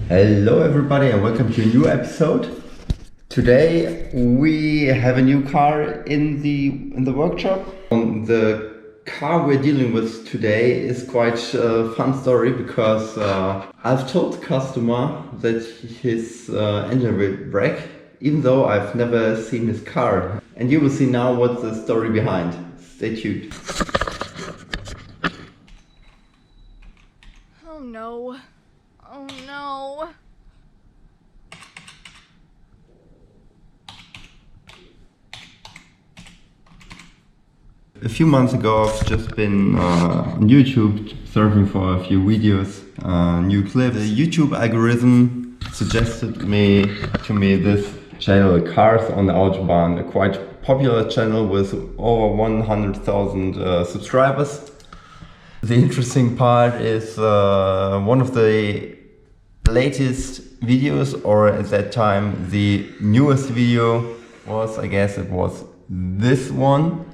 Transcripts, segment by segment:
Hello everybody and welcome to a new episode. Today we have a new car in the workshop. The car we're dealing with today is quite a fun story because I've told the customer that his engine will break, even though I've never seen his car. And you will see now what's the story behind. Stay tuned. Oh no. Oh no. A few months ago I've just been on YouTube surfing for a few videos, new clips. The YouTube algorithm suggested to me this channel, Cars on the Autobahn, a quite popular channel with over 100,000 subscribers. The interesting part is one of the latest videos, or at that time the newest video was, I guess it was this one.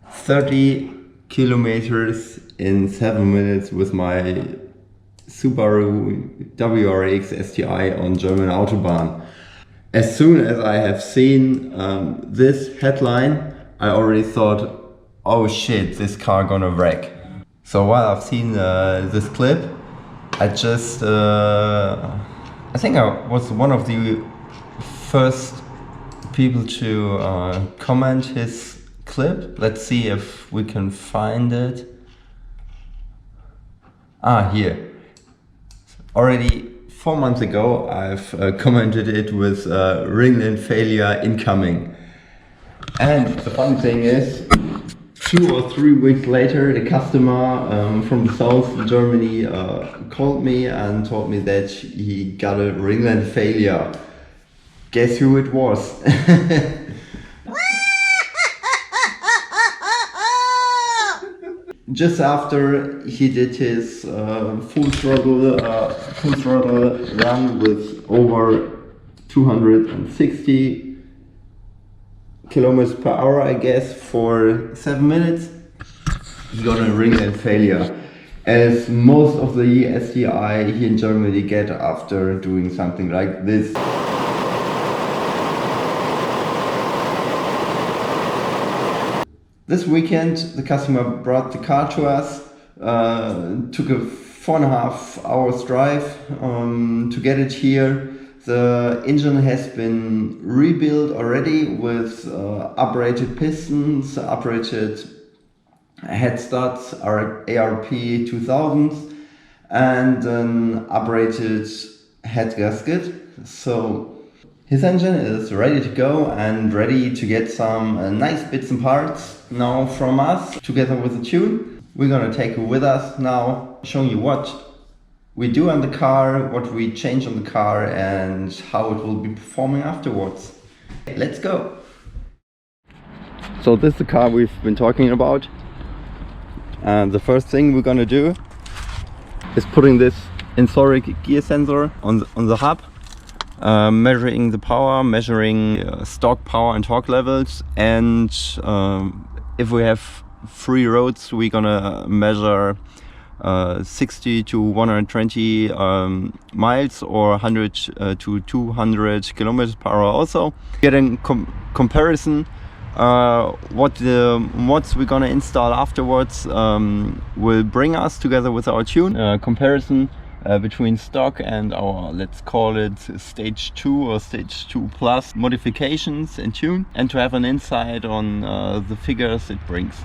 30 kilometers in 7 minutes with my Subaru WRX STI on German Autobahn. As soon as I have seen this headline, I already thought, oh shit, this car gonna wreck. So while I've seen this clip, I just, I think I was one of the first people to comment his clip. Let's see if we can find it. Here. Already 4 months ago I've commented it with ringlet failure incoming. And the funny thing is, 2 or 3 weeks later, the customer from South Germany called me and told me that he got a ringlet failure. Guess who it was? Just after he did his full throttle run with over 260 kilometers per hour, I guess, for 7 minutes, he got a ringlet failure, as most of the STI here in Germany get after doing something like this. This weekend the customer brought the car to us, took a 4.5 hours drive to get it here. The engine has been rebuilt already with uprated pistons, uprated head studs, ARP 2000s, and an uprated head gasket. So his engine is ready to go and ready to get some nice bits and parts now from us, together with the tune. We're gonna take it with us now, showing you what we do on the car, what we change on the car, and how it will be performing afterwards. Let's go! So this is the car we've been talking about, and the first thing we're gonna do is putting this Invidia gear sensor on the hub, measuring the power, measuring stock power and torque levels, and if we have free roads, we're gonna measure 60 to 120 miles or 100 to 200 kilometers per hour also. Getting comparison, what the mods we're gonna install afterwards will bring us together with our tune. Comparison between stock and our, let's call it stage 2 or stage 2 plus modifications in tune, and to have an insight on the figures it brings.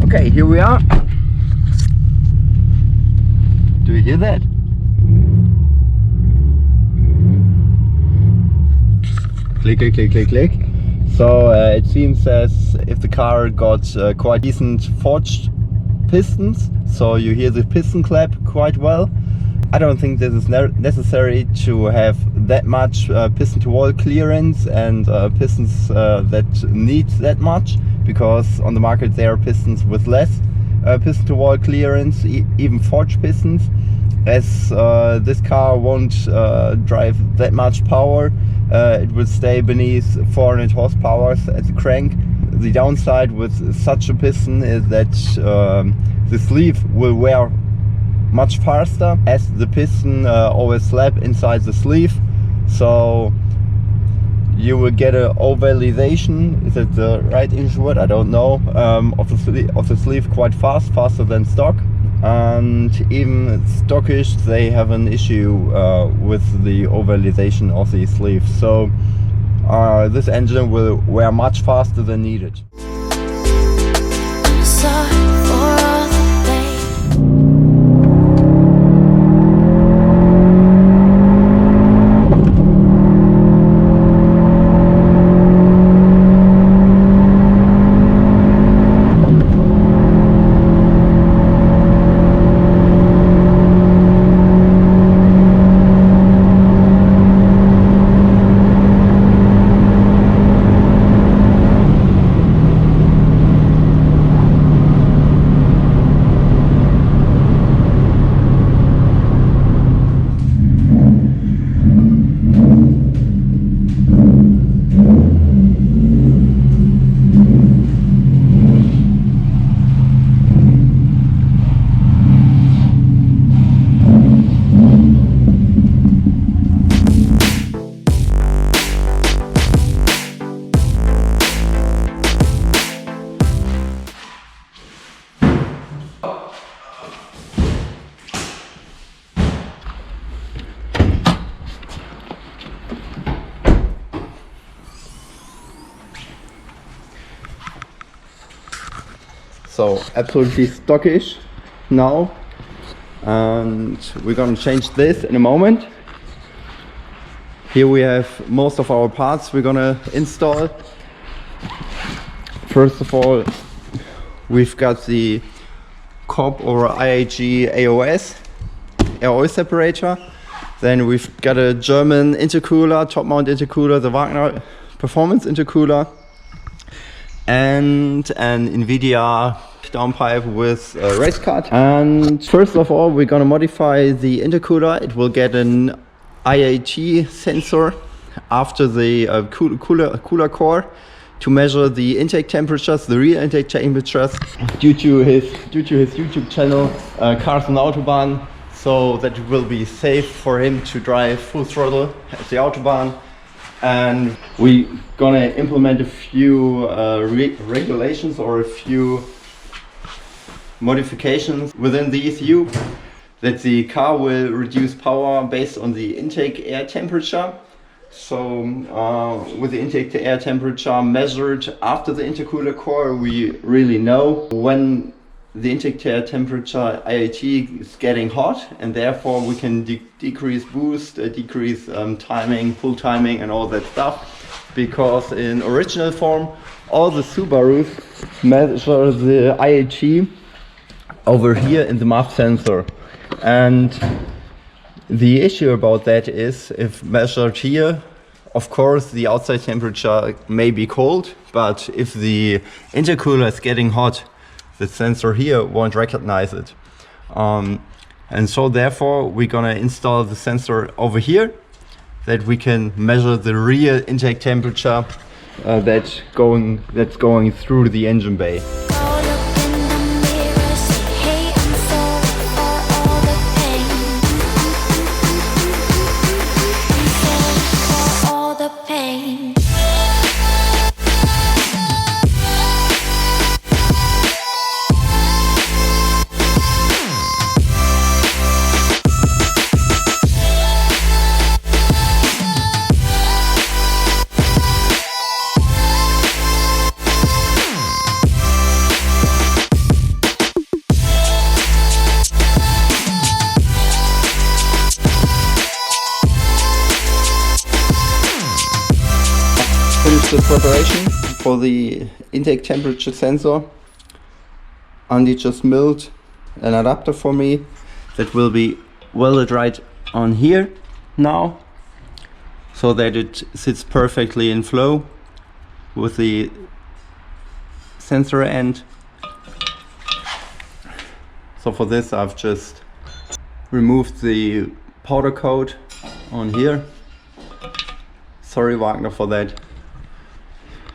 Okay, here we are. Do you hear that? Click, click, click, click, click. So it seems as if the car got quite decent forged pistons. So you hear the piston clap quite well. I don't think this is necessary to have that much piston to wall clearance and pistons that need that much, because on the market there are pistons with less piston to wall clearance, even forged pistons. As this car won't drive that much power, it will stay beneath 400 horsepower at the crank. The downside with such a piston is that the sleeve will wear much faster, as the piston always slap inside the sleeve, so you will get an ovalization, is that the right English word? I don't know, of the sleeve quite faster than stock. And even stockish, they have an issue with the ovalization of the sleeve, so this engine will wear much faster than needed. So absolutely stockish now, and we're gonna change this in a moment. Here we have most of our parts we're gonna install. First of all, we've got the COB or IAG AOS air oil separator. Then we've got a German intercooler, top mount intercooler, the Wagner performance intercooler, and an Invidia downpipe with a race card. And first of all, we're gonna modify the intercooler. It will get an IAT sensor after the cooler core to measure the intake temperatures, the real intake temperatures, due to his YouTube channel, Cars on Autobahn, so that it will be safe for him to drive full throttle at the Autobahn. And we're gonna implement a few regulations or a few modifications within the ECU, that the car will reduce power based on the intake air temperature. So with the intake air temperature measured after the intercooler core, we really know when the intake air temperature IAT is getting hot, and therefore we can decrease boost, decrease timing, full timing and all that stuff, because in original form all the Subarus measure the IAT over here in the macht sensor. And the issue about that is, if measured here, of course the outside temperature may be cold, but if the intercooler is getting hot, the sensor here won't recognize it. And so therefore we're gonna install the sensor over here, that we can measure the real intake temperature that's going through the engine bay. The preparation for the intake temperature sensor. Andy just milled an adapter for me that will be weld it right on here now, so that it sits perfectly in flow with the sensor end. So for this I've just removed the powder coat on here. Sorry Wagner for that.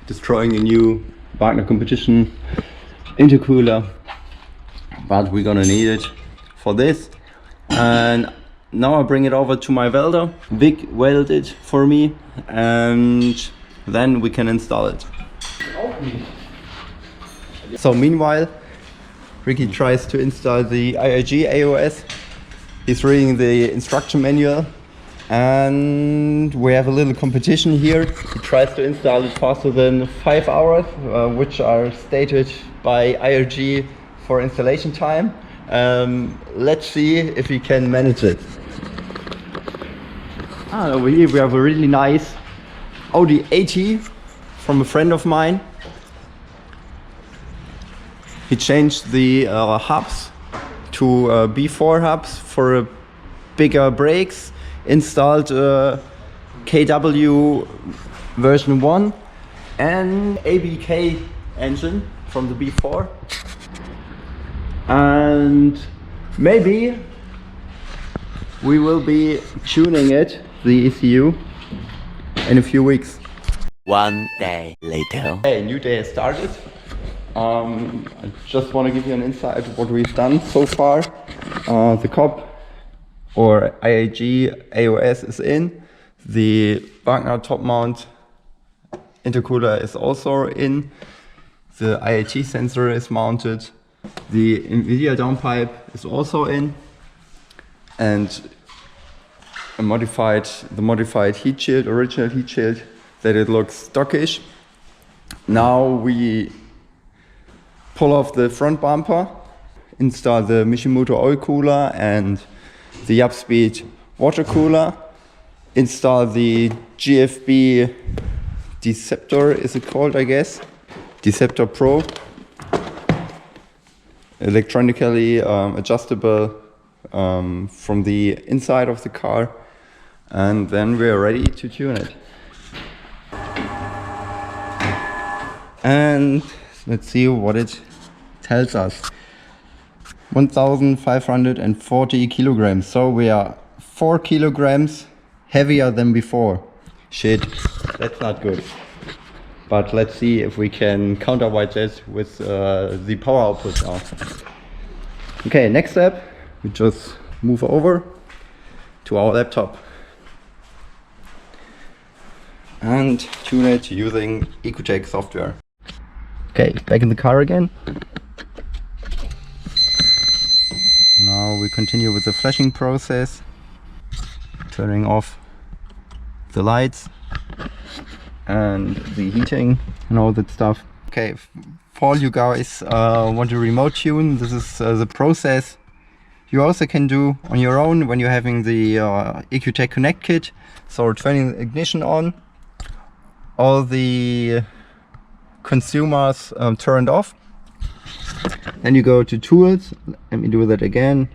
Destroying a new Wagner competition intercooler, but we're gonna need it for this. And now I bring it over to my welder. Vic welded it for me, and then we can install it. So meanwhile, Ricky tries to install the IIG AOS. He's reading the instruction manual, and we have a little competition here. He tries to install it faster than 5 hours, which are stated by IIG for installation time. Let's see if he can manage it. Over here we have a really nice Audi AT from a friend of mine. He changed the hubs to B4 hubs for bigger brakes, installed KW version 1 and ABK engine from the B4, and maybe we will be tuning it, the ECU, in a few weeks. One day later. Hey, new day has started. I just want to give you an insight of what we've done so far. The COP or IIG AOS is in. The Wagner top mount intercooler is also in. The IIT sensor is mounted. The Invidia downpipe is also in. And the modified heat shield, original heat shield, that it looks stockish. Now we pull off the front bumper, install the Mishimoto oil cooler and the Japspeed water cooler, install the GFB Deceptor, is it called, I guess? Deceptor Pro, electronically adjustable from the inside of the car, and then we're ready to tune it. And let's see what it tells us. 1540 kilograms, so we are 4 kilograms heavier than before. Shit, that's not good. But let's see if we can counterweight that with the power output now. Okay, next step, we just move over to our laptop and tune it using Ecutek software. Okay, back in the car again. Now we continue with the flashing process, turning off the lights and the heating and all that stuff. Okay, for all you guys want to remote tune, this is the process you also can do on your own when you're having the Ecutek Connect kit. So turning the ignition on, all the consumers turned off. Then you go to tools. Let me do that again.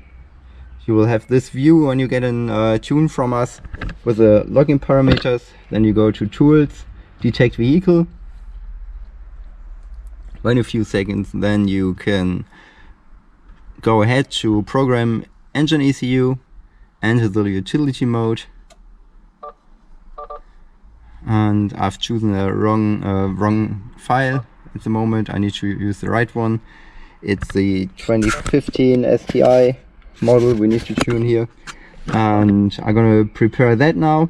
You will have this view when you get a tune from us with the login parameters. Then you go to tools, detect vehicle. In a few seconds, then you can go ahead to program engine ECU, enter the utility mode. And I've chosen a wrong file at the moment. I need to use the right one. It's the 2015 STI model we need to tune here, and I'm gonna prepare that now,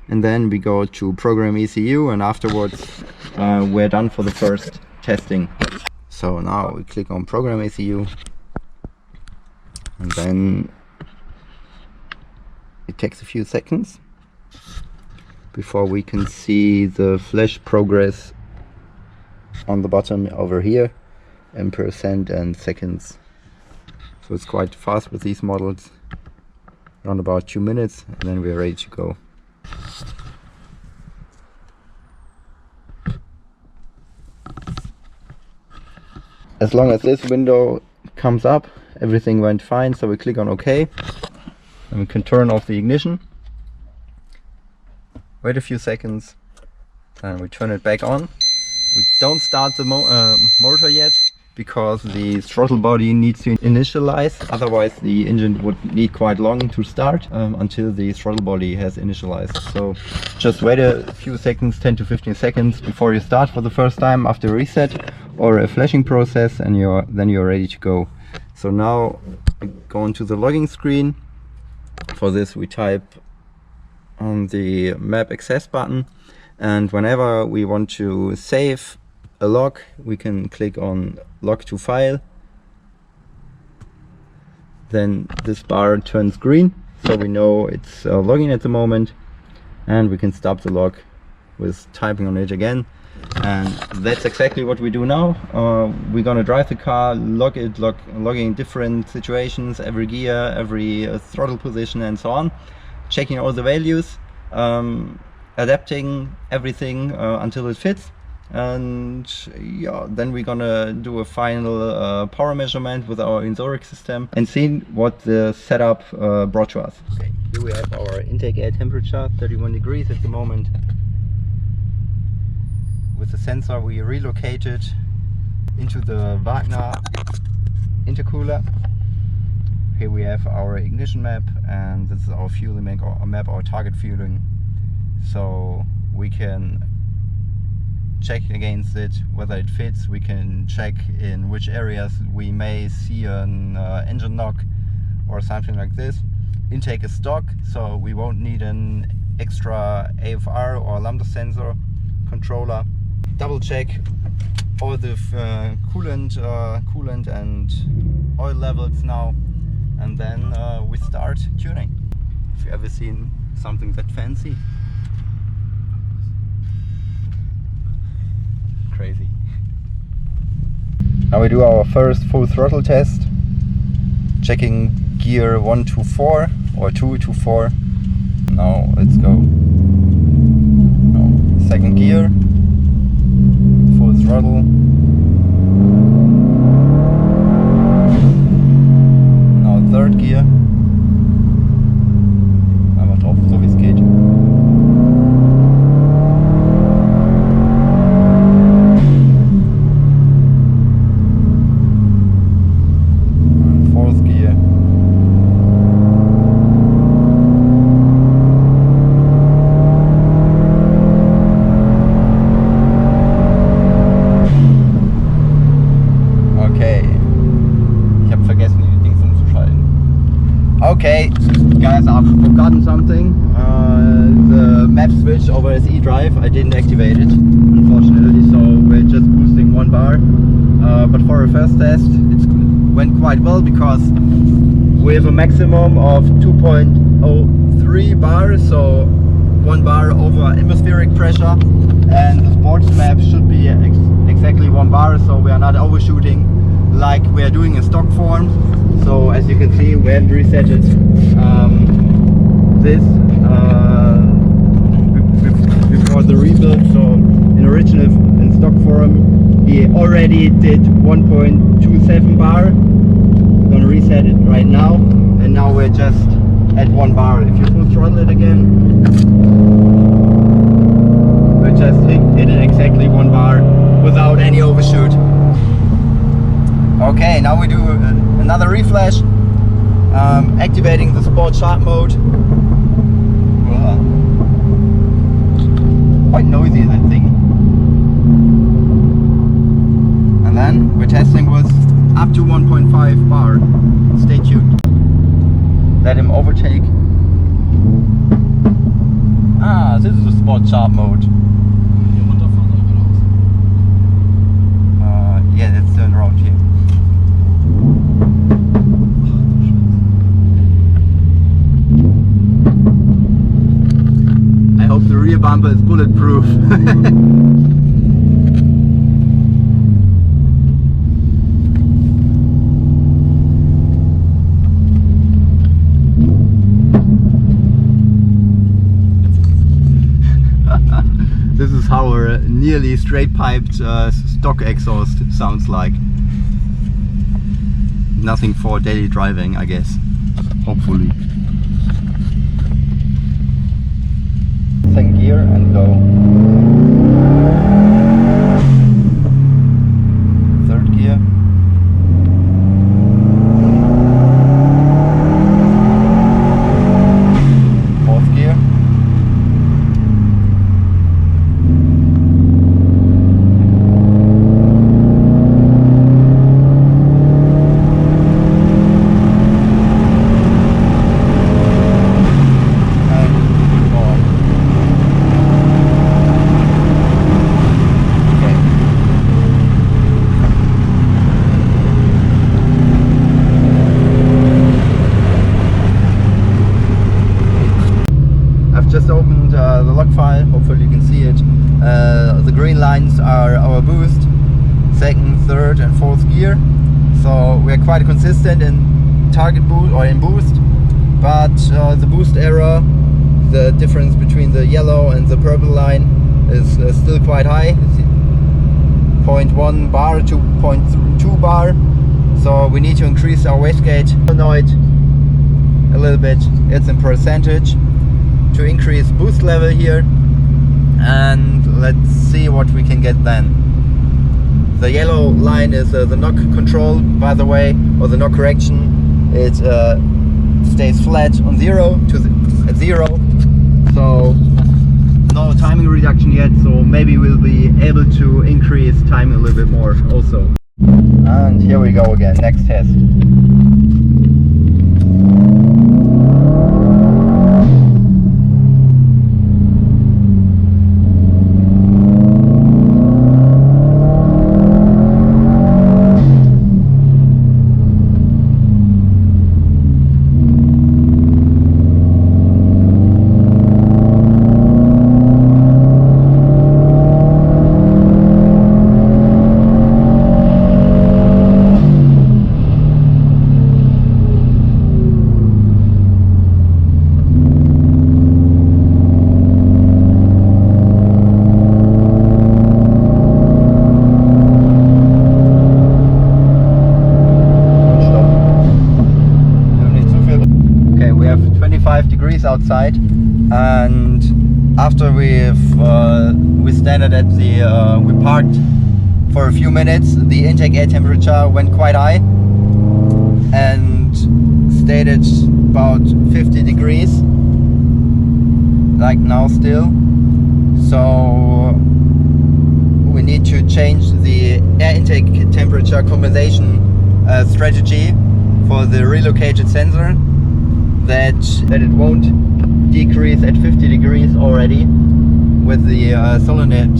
and then we go to program ECU, and afterwards we're done for the first testing. So now we click on program ECU, and then it takes a few seconds before we can see the flash progress on the bottom over here in percent and seconds. So it's quite fast with these models, around about 2 minutes, and then we're ready to go. As long as this window comes up, everything went fine, so we click on OK. Then we can turn off the ignition, wait a few seconds, and we turn it back on. We don't start the motor yet, because the throttle body needs to initialize, otherwise the engine would need quite long to start until the throttle body has initialized. So just wait a few seconds, 10 to 15 seconds before you start for the first time after reset or a flashing process, and then you're ready to go. So now we go into the logging screen. For this we type on the map access button, and whenever we want to save a log, we can click on log to file. Then this bar turns green, so we know it's logging at the moment, and we can stop the log with typing on it again. And that's exactly what we do now. We're gonna drive the car, logging different situations, every gear, every throttle position and so on, checking all the values, adapting everything until it fits. And yeah, then we're gonna do a final power measurement with our unseren system and see what the setup brought to us. Okay, here we have our intake air temperature, 31 degrees at the moment. With the sensor we relocated into the Wagner intercooler. Here we have our ignition map, and this is our fueling map, our target fueling. So we can check against it whether it fits. We can check in which areas we may see an engine knock or something like this. Intake is stock, so we won't need an extra AFR or lambda sensor controller. Double check all the coolant and oil levels now, and then we start tuning. Have you ever seen something that fancy? Crazy. Now we do our first full throttle test, checking gear 1 to 4 or 2 to 4. Now let's go. Now, second gear, full throttle. Now third gear. Einmal drauf, so wie es geht. Okay, guys, I've forgotten something. The Mapswitch over SE drive, I didn't activate it, unfortunately, so we're just boosting 1 bar. But for a first test, it went quite well, because we have a maximum of 2.03 bars, so 1 bar over atmospheric pressure, and the sports map should be exactly 1 bar, so we are not overshooting like we are doing in stock form. So as you can see, we haven't reset it. Before the rebuild, so in stock form, he already did 1.27 bar. We're gonna reset it right now, and now we're just at 1 bar. If you full throttle it again, we're just hit it exactly 1 bar without any overshoot. Okay, now we do another reflash, activating the sport chart mode. Quite noisy, that thing. And then we're testing with up to 1.5 bar. Stay tuned. Let him overtake. Ah, this is the sport chart mode. Yeah, let's turn around here. I hope the rear bumper is bulletproof. This is how a nearly straight piped stock exhaust sounds like. Nothing for daily driving, I guess. Hopefully. go. Third gear. Fourth gear. Just opened the log file, hopefully you can see it. The green lines are our boost, second, third and fourth gear. So we are quite consistent in target boost or in boost, but the boost error, the difference between the yellow and the purple line is still quite high. It's 0.1 bar to 0.2 bar. So we need to increase our wastegate solenoid a little bit. It's in percentage, to increase boost level here, and let's see what we can get then. The yellow line is the knock control, by the way, or the knock correction. It stays flat on at zero, so no timing reduction yet, so maybe we'll be able to increase time a little bit more also. And here we go again, next test. Outside, and after we standed at the we parked for a few minutes, the intake air temperature went quite high and stayed at about 50 degrees like now still. So we need to change the air intake temperature compensation strategy for the relocated sensor, that it won't decrease at 50 degrees already with the solenoid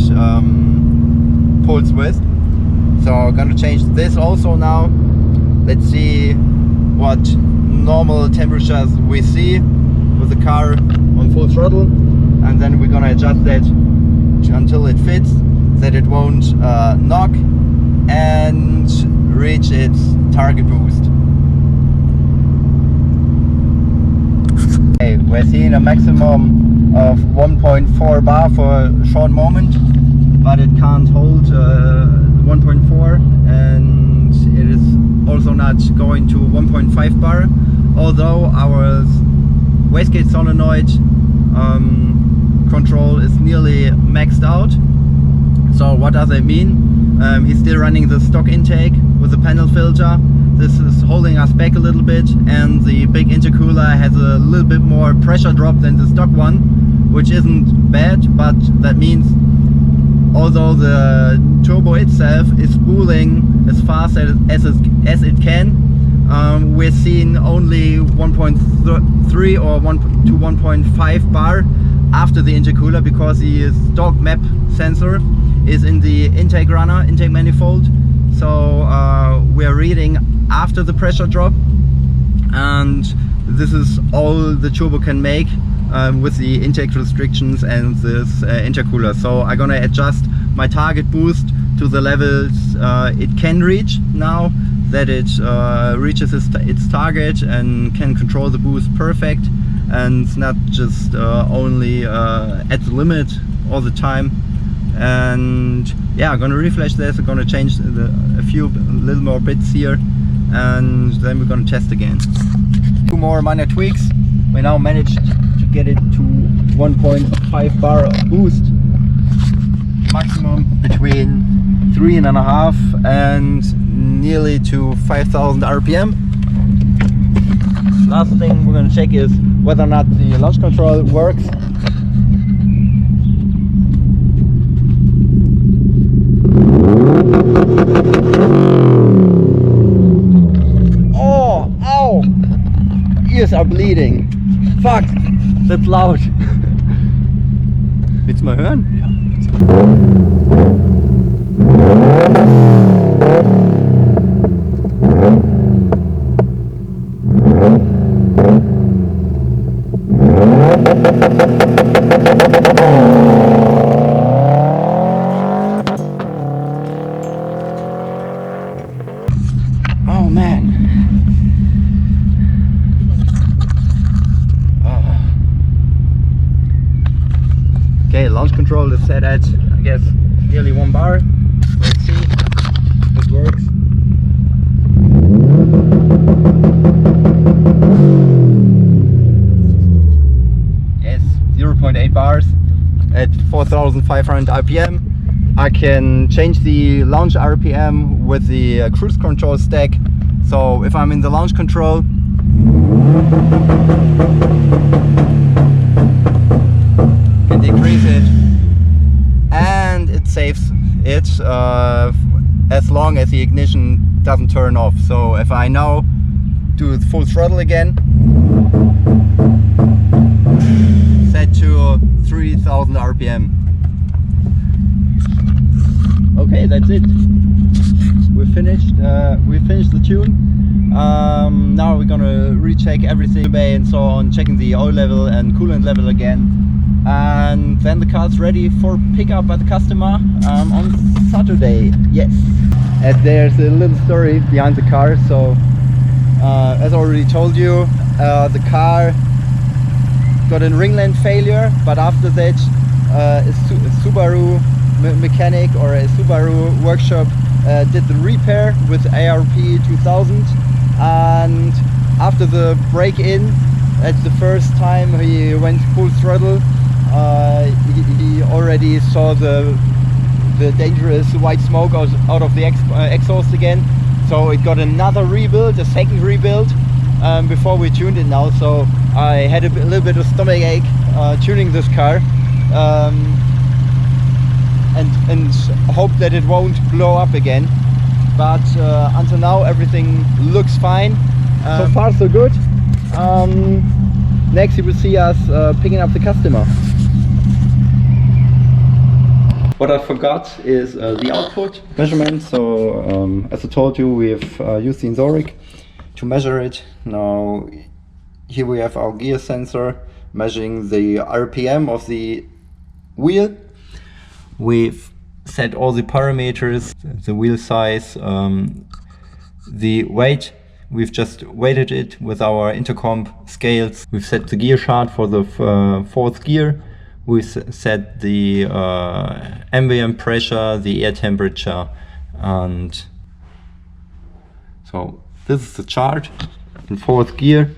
pulse width. So I'm gonna change this also now. Let's see what normal temperatures we see with the car on full throttle, and then we're gonna adjust that until it fits, that it won't knock and reach its target boost. Okay, we're seeing a maximum of 1.4 bar for a short moment, but it can't hold 1.4, and it is also not going to 1.5 bar, although our wastegate solenoid control is nearly maxed out. So what does that mean? He's still running the stock intake with the panel filter. This is holding us back a little bit, and the big intercooler has a little bit more pressure drop than the stock one, which isn't bad, but that means although the turbo itself is spooling as fast as it can, we're seeing only 1.3 or 1 to 1.5 bar after the intercooler, because the stock map sensor is in the intake manifold. So we're reading after the pressure drop, and this is all the turbo can make with the intake restrictions and this intercooler. So I'm gonna adjust my target boost to the levels it can reach now that it reaches its target and can control the boost perfect, and it's not just only at the limit all the time. And yeah, I'm gonna refresh this. I'm gonna change a little more bits here, and then we're gonna test again. Two more minor tweaks. We now managed to get it to 1.5 bar boost, maximum between 3.5 and nearly to 5,000 RPM. Last thing we're going to check is whether or not the launch control works. Oh, ow! Ears are bleeding. Fuck, that's loud. Willst du mal hören? Ja. Oh man. Okay, launch control is set at, I guess, nearly 1 bar. Let's see if it works. Yes, 0.8 bars at 4,500 RPM. I can change the launch RPM with the cruise control stack. So if I'm in the launch control, can decrease it, and it saves it as long as the ignition doesn't turn off. So if I now do the full throttle again, set to 3,000 RPM. Okay, that's it. We finished the tune. Now we're gonna recheck everything and so on, checking the oil level and coolant level again, and then the car's ready for pickup by the customer on Saturday. Yes. And there's a little story behind the car. So as I already told you, the car got a ringland failure, but after that a Subaru mechanic or a Subaru workshop did the repair with ARP 2000, and after the break-in, that's the first time he went full throttle. He already saw the dangerous white smoke out of the exhaust again, so it got another rebuild, a second rebuild, before we tuned it now. So I had a little bit of stomach ache tuning this car, and hope that it won't blow up again, but until now everything looks fine. So far so good. Next you will see us picking up the customer. What I forgot is the output measurement. So as I told you, we've used the Inzoric to measure it. Now here we have our gear sensor measuring the RPM of the wheel. We've set all the parameters, the wheel size, the weight. We've just weighted it with our intercom scales. We've set the gear chart for the fourth gear. We set the ambient pressure, the air temperature, and so this is the chart in fourth gear.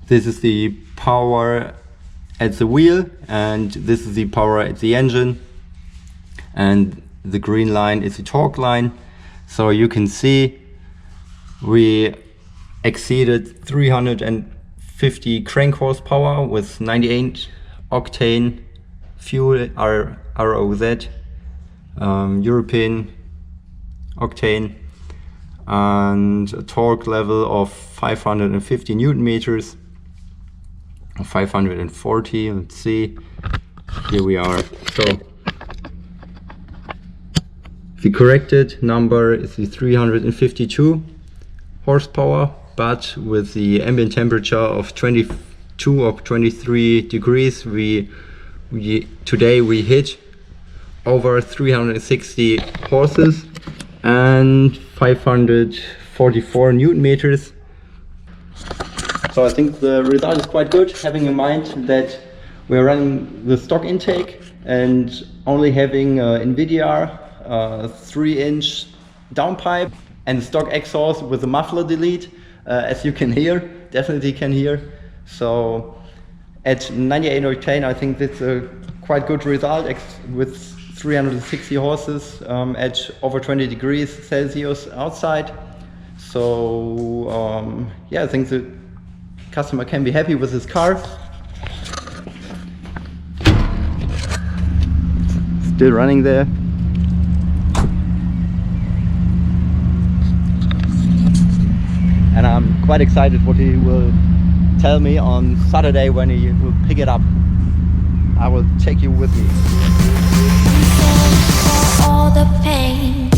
This is the power at the wheel, and this is the power at the engine, and the green line is the torque line. So you can see we exceeded 350 crank horsepower with 98 octane fuel, ROZ, European octane, and a torque level of 550 Newton meters. 540, let's see, here we are. So the corrected number is the 352 horsepower, but with the ambient temperature of 22 or 23 degrees, today we hit over 360 horses and 544 Newton meters. So I think the result is quite good, having in mind that we're running the stock intake and only having Invidia 3-inch downpipe and stock exhaust with a muffler delete, as you can hear, definitely can hear. So At 98 octane, I think that's a quite good result with 360 horses at over 20 degrees Celsius outside. So yeah, I think the customer can be happy with his car. Still running there. And I'm quite excited what he will tell me on Saturday when he will pick it up. I will take you with me. For all the pain